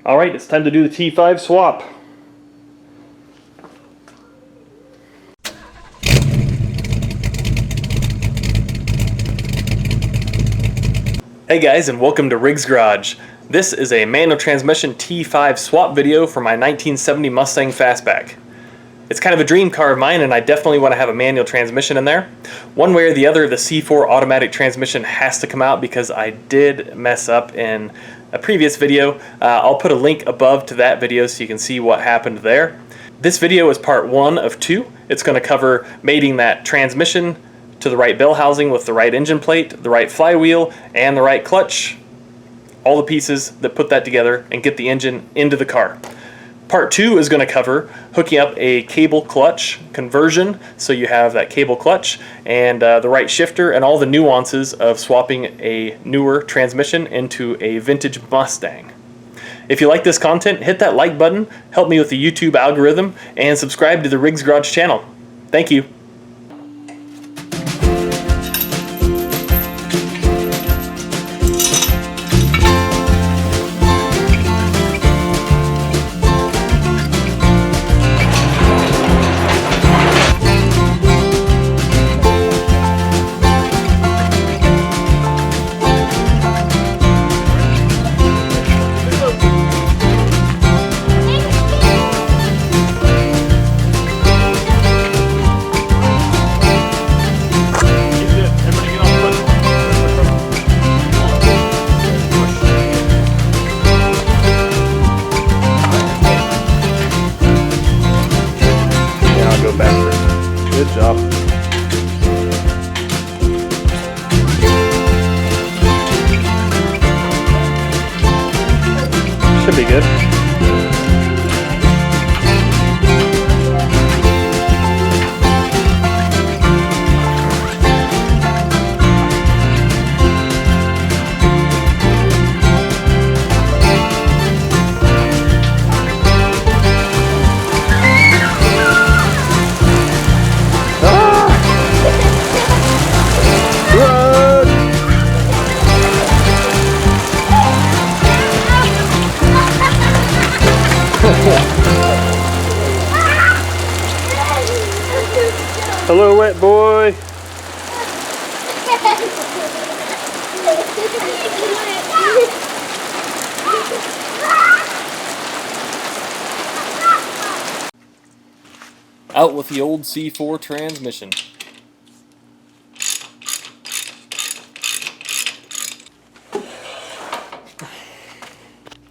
Alright, it's time to do the T5 swap. Hey guys, and welcome to Riggs Garage. This is a manual transmission T5 swap video for my 1970 Mustang Fastback. It's kind of a dream car of mine, and I definitely want to have a manual transmission in there. One way or the other, the C4 automatic transmission has to come out because I did mess up in a previous video. I'll put a link above to that video so you can see what happened there. This video is part 1 of 2. It's going to cover mating that transmission to the right bell housing with the right engine plate, the right flywheel, and the right clutch. All the pieces that put that together and get the engine into the car. Part 2 is going to cover hooking up a cable clutch conversion, so you have that cable clutch and the right shifter and all the nuances of swapping a newer transmission into a vintage Mustang. If you like this content, hit that like button, help me with the YouTube algorithm, and subscribe to the Riggs Garage channel. Thank you. Good job. Should be good. Hello, wet boy. Out with the old C4 transmission.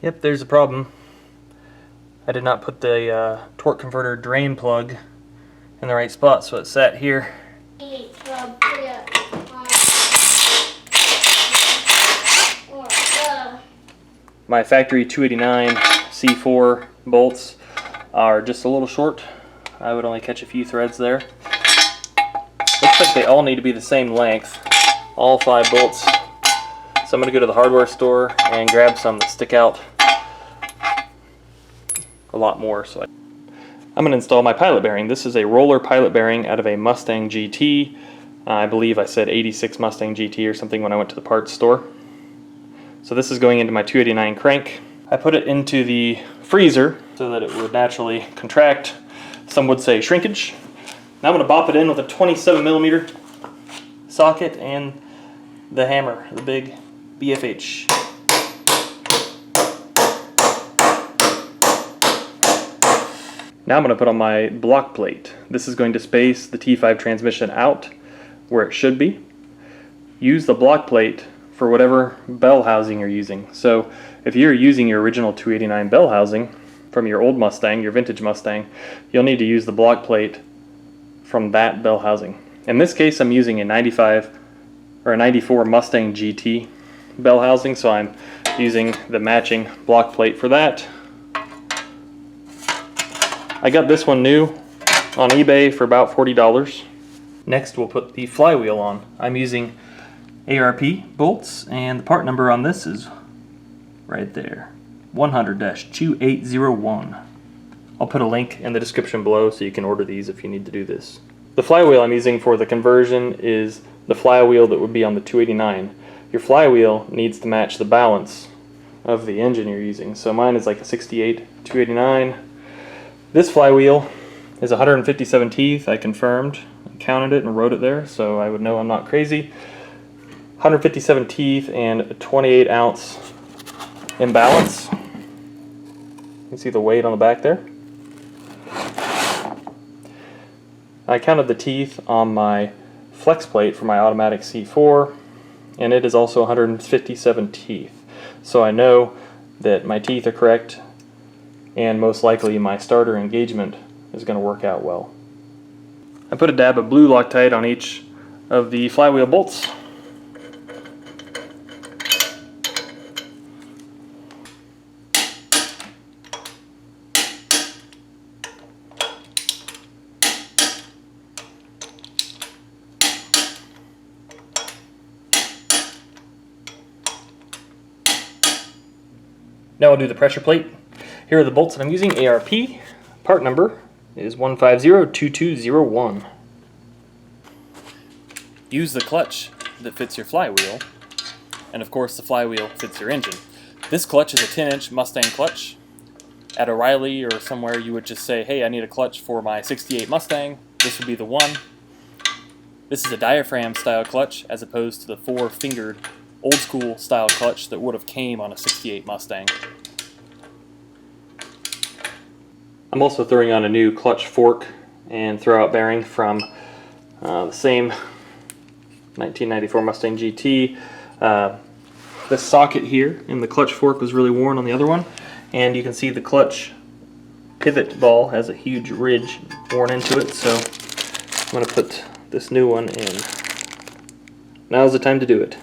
Yep, there's a problem. I did not put the torque converter drain plug in the right spot, so it sat here. My factory 289 C4 bolts are just a little short. I would only catch a few threads there. Looks like they all need to be the same length, all 5 bolts. So I'm going to go to the hardware store and grab some that stick out a lot more. So I'm going to install my pilot bearing. This is a roller pilot bearing out of a Mustang GT. I believe I said 86 Mustang GT or something when I went to the parts store. So this is going into my 289 crank. I put it into the freezer so that it would naturally contract. Some would say shrinkage. Now I'm going to bop it in with a 27mm socket and the hammer, the big BFH. Now I'm going to put on my block plate. This is going to space the T5 transmission out where it should be. Use the block plate for whatever bell housing you're using. So if you're using your original 289 bell housing from your old Mustang, your vintage Mustang, you'll need to use the block plate from that bell housing. In this case, I'm using a 95 or a 94 Mustang GT bell housing, so I'm using the matching block plate for that. I got this one new on eBay for about $40. Next we'll put the flywheel on. I'm using ARP bolts, and the part number on this is right there, 100-2801. I'll put a link in the description below so you can order these if you need to do this. The flywheel I'm using for the conversion is the flywheel that would be on the 289. Your flywheel needs to match the balance of the engine you're using. So mine is like a 68 289. This flywheel is 157 teeth. I confirmed, counted it, and wrote it there, so I would know I'm not crazy. 157 teeth and a 28 ounce imbalance. You can see the weight on the back there. I counted the teeth on my flex plate for my automatic C4, and it is also 157 teeth. So I know that my teeth are correct, and most likely my starter engagement is going to work out well. I put a dab of blue Loctite on each of the flywheel bolts. Now I'll do the pressure plate. Here are the bolts that I'm using, ARP. Part number is 1502201. Use the clutch that fits your flywheel, and of course the flywheel fits your engine. This clutch is a 10-inch Mustang clutch. At O'Reilly or somewhere you would just say, hey, I need a clutch for my 68 Mustang. This would be the one. This is a diaphragm style clutch as opposed to the 4-fingered old school style clutch that would have came on a 68 Mustang. I'm also throwing on a new clutch fork and throwout bearing from the same 1994 Mustang GT. This socket here in the clutch fork was really worn on the other one, and you can see the clutch pivot ball has a huge ridge worn into it, so I'm going to put this new one in. Now's the time to do it.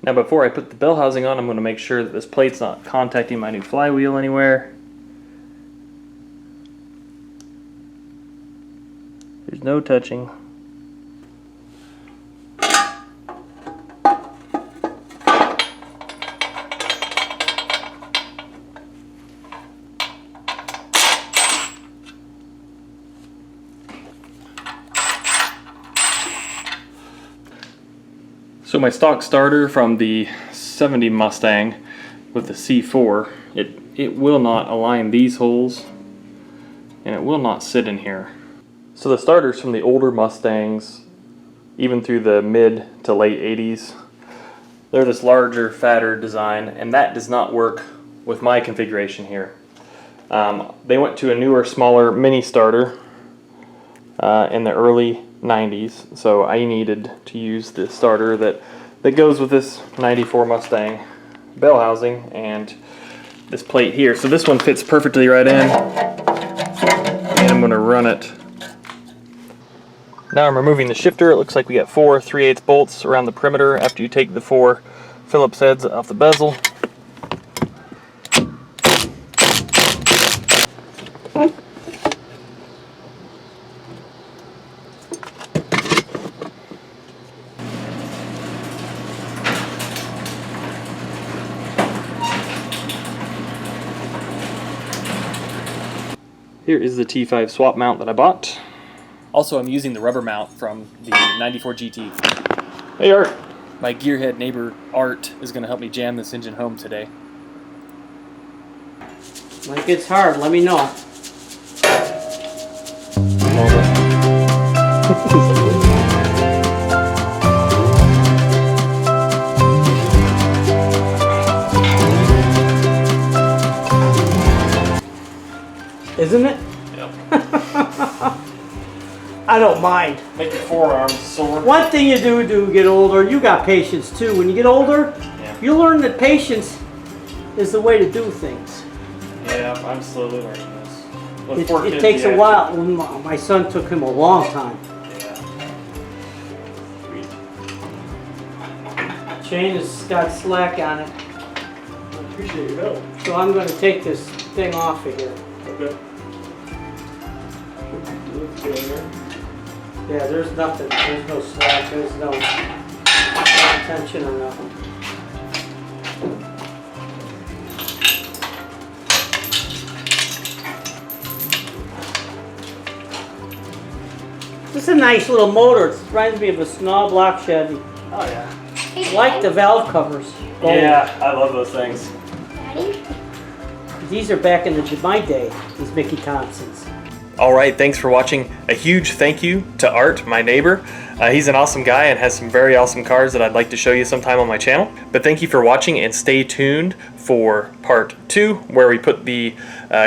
Now before I put the bell housing on, I'm going to make sure that this plate's not contacting my new flywheel anywhere. There's no touching. So my stock starter from the 70 Mustang with the C4, it will not align these holes, and it will not sit in here. So the starters from the older Mustangs, even through the mid to late 80s, they're this larger, fatter design, and that does not work with my configuration here. They went to a newer, smaller mini starter in the early 90s, so I needed to use the starter that goes with this 94 Mustang bell housing and this plate here. So this one fits perfectly right in, and I'm going to run it. Now I'm removing the shifter. It looks like we got 4 3/8 bolts around the perimeter after you take the 4 Phillips heads off the bezel. Here is the T5 swap mount that I bought. Also, I'm using the rubber mount from the 94 GT. Hey, Art. My gearhead neighbor, Art, is going to help me jam this engine home today. When it gets hard, let me know. Isn't it? Yep. I don't mind. Make your forearms sore. One thing you do get older, you got patience too. When you get older, you learn that patience is the way to do things. Yeah, I'm slowly learning this. It takes a while. My son took him a long time. Yeah. Sweet. Chain has got slack on it. I appreciate your help. So I'm going to take this thing off of here. Okay. Yeah, there's nothing. There's no slack. There's no tension or nothing. This is a nice little motor. It reminds me of a small block Chevy. Oh yeah. Hey like the valve covers. Gold. Yeah, I love those things. Daddy? These are back in my day, these Mickey Thompsons. All right, thanks for watching. A huge thank you to Art, my neighbor. He's an awesome guy and has some very awesome cars that I'd like to show you sometime on my channel. But thank you for watching, and stay tuned for part 2, where we put the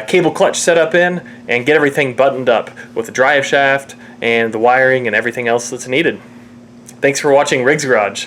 cable clutch setup in and get everything buttoned up with the drive shaft and the wiring and everything else that's needed. Thanks for watching Riggs Garage.